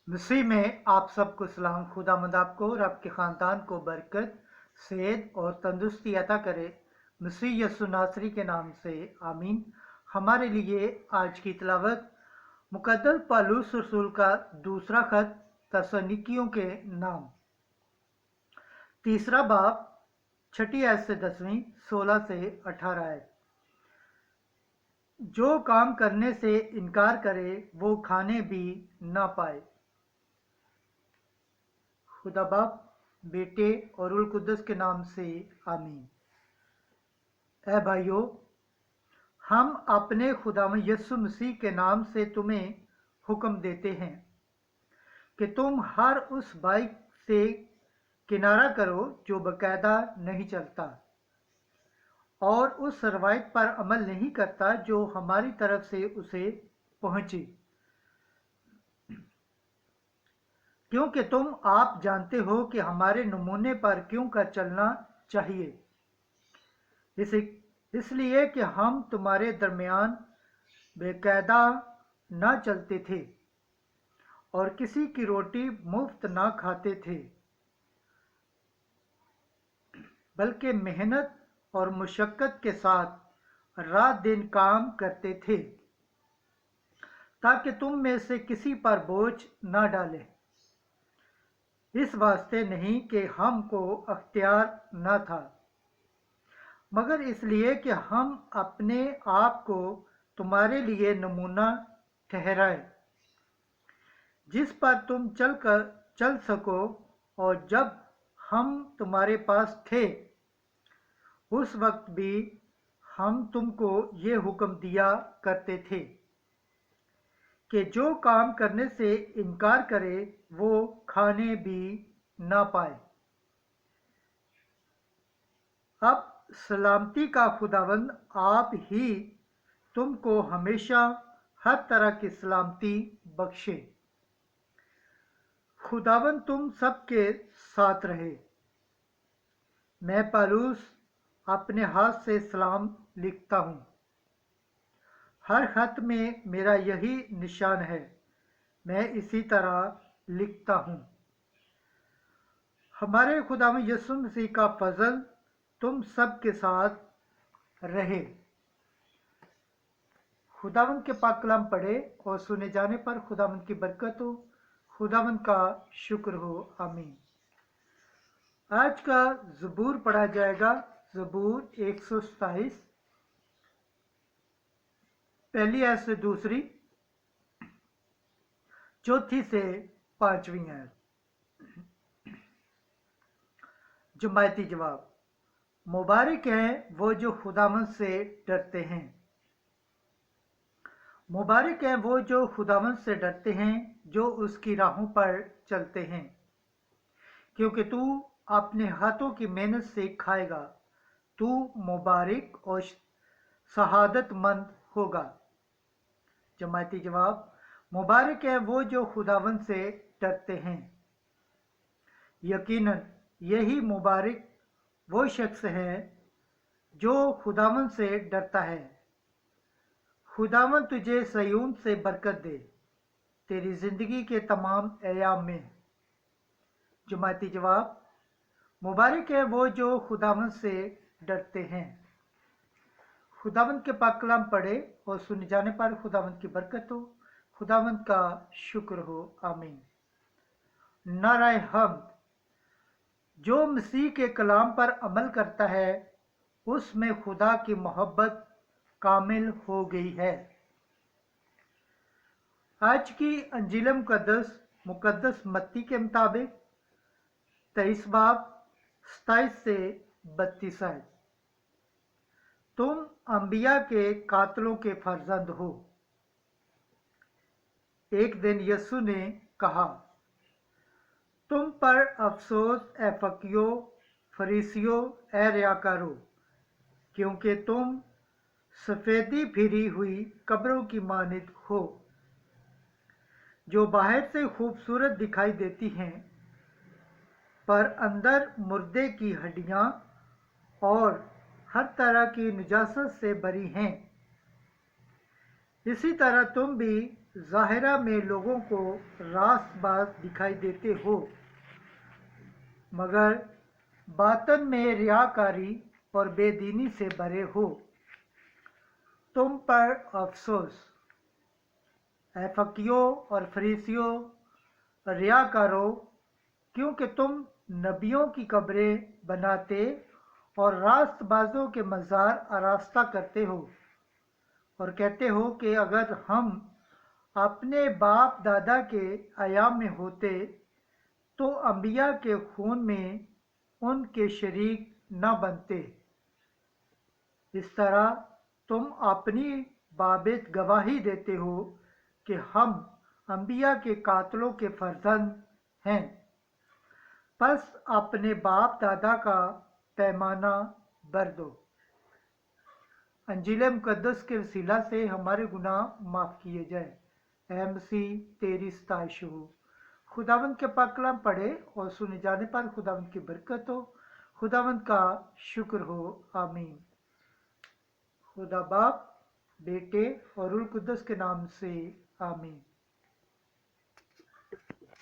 मसीह में आप सबको सलाम। खुदावंद आपको और आपके ख़ानदान को बरकत, सेहत और तंदुरुस्ती अता करे। मसीह यीशु नासरी के नाम से आमीन। हमारे लिए आज की तिलावत मुकद्दस पौलुस रसूल का दूसरा खत तस्सलुनीकियों के नाम, तीसरा बाब, 6 आयत से 10वीं, 16 से 18 आयत। जो काम करने से इनकार करे वो खाने भी ना पाए। खुदा बाप, बेटे और रूह कुद्दस के नाम से आमीन। ऐ भाइयों, हम अपने खुदावंद यीशु मसीह के नाम से तुम्हें हुक्म देते हैं कि तुम हर उस भाई से किनारा करो जो बाकायदा नहीं चलता और उस रवायत पर अमल नहीं करता जो हमारी तरफ से उसे पहुंची, क्योंकि तुम आप जानते हो कि हमारे नमूने पर क्यों कर चलना चाहिए। इसलिए कि हम तुम्हारे दरमियान बेकायदा न चलते थे और किसी की रोटी मुफ्त न खाते थे, बल्कि मेहनत और मुशक्कत के साथ रात दिन काम करते थे, ताकि तुम में से किसी पर बोझ न डाले। इस वास्ते नहीं कि हमको अख्तियार न था, मगर इसलिए कि हम अपने आप को तुम्हारे लिए नमूना ठहराए, जिस पर तुम चल सको। और जब हम तुम्हारे पास थे उस वक्त भी हम तुमको ये हुक्म दिया करते थे कि जो काम करने से इनकार करे वो खाने भी ना पाए। अब सलामती का खुदावंद आप ही तुमको हमेशा हर तरह की सलामती बख्शे। खुदावंद तुम सबके साथ रहे। मैं पौलुस अपने हाथ से सलाम लिखता हूँ। हर खत में मेरा यही निशान है, मैं इसी तरह लिखता हूँ। हमारे खुदावंद यीशु मसीह का फजल तुम सब के साथ रहे। खुदावंद के पाक कलाम पढ़े और सुने जाने पर खुदावंद की बरकत हो, खुदावंद का शुक्र हो। आमीन। आज का ज़बूर पढ़ा जाएगा। ज़बूर 127, पहली आयत से दूसरी, चौथी से 5वीं आयत। जमायती जवाब। मुबारक हैं वो जो खुदावंद से डरते हैं। मुबारक हैं वो जो खुदावंद से डरते हैं, जो उसकी राहों पर चलते हैं, क्योंकि तू अपने हाथों की मेहनत से खाएगा। तू मुबारक और शहादतमंद होगा। जमायती जवाब। मुबारक हैं वो जो खुदावंद से डरते हैं। यकीनन यही मुबारक वो शख्स है जो खुदावंद से डरता है। खुदावंद तुझे सयून से बरकत दे, तेरी जिंदगी के तमाम अयाम में। जमायती जवाब। मुबारक है वो जो खुदावंद से डरते हैं। खुदावंद के पाक कलाम पढ़े और सुन जाने पर खुदावंद की बरकत हो, खुदावंद का शुक्र हो। आमीन। नाराए हम्द। जो मसीह के कलाम पर अमल करता है उसमें खुदा की मोहब्बत कामिल हो गई है। आज की अंजील मुकद्दस मत्ती के मुताबिक 23 बाब 27 से 32 आयत। तुम अंबिया के कातलों के फर्जंद हो। एक दिन यीशु ने कहा, तुम पर अफसोस ए फकीरों, फरीसियों, ए रियाकारों, क्योंकि तुम सफ़ेदी फिरी हुई कब्रों की मानित हो, जो बाहर से खूबसूरत दिखाई देती हैं, पर अंदर मुर्दे की हड्डियां और हर तरह की निजासत से भरी हैं। इसी तरह तुम भी ظاہرہ میں لوگوں کو راست باز دکھائی دیتے ہو، مگر باطن میں ریاکاری اور بے دینی سے بھرے ہو۔ تم پر افسوس، اے فقیوں اور فریسیوں، ریاکاروں، کیونکہ تم نبیوں کی قبریں بناتے اور راست بازوں کے مزار آراستہ کرتے ہو، اور کہتے ہو کہ اگر ہم اپنے باپ دادا کے ایام میں ہوتے تو انبیاء کے خون میں ان کے شریک نہ بنتے۔ اس طرح تم اپنی بابت گواہی دیتے ہو کہ ہم انبیاء کے قاتلوں کے فرزند ہیں۔ پس اپنے باپ دادا کا پیمانہ بھر دو۔ انجیل مقدس کے وسیلہ سے ہمارے گناہ معاف کیے جائیں۔ اے مسیح، تیری ستائش ہو۔ خداوند کے پاک کلام پڑھے اور سنے جانے پر خداوند کی برکت ہو۔ خداوند کا شکر ہو۔ آمین۔ خدا باپ، بیٹے اور روح القدس کے نام سے آمین۔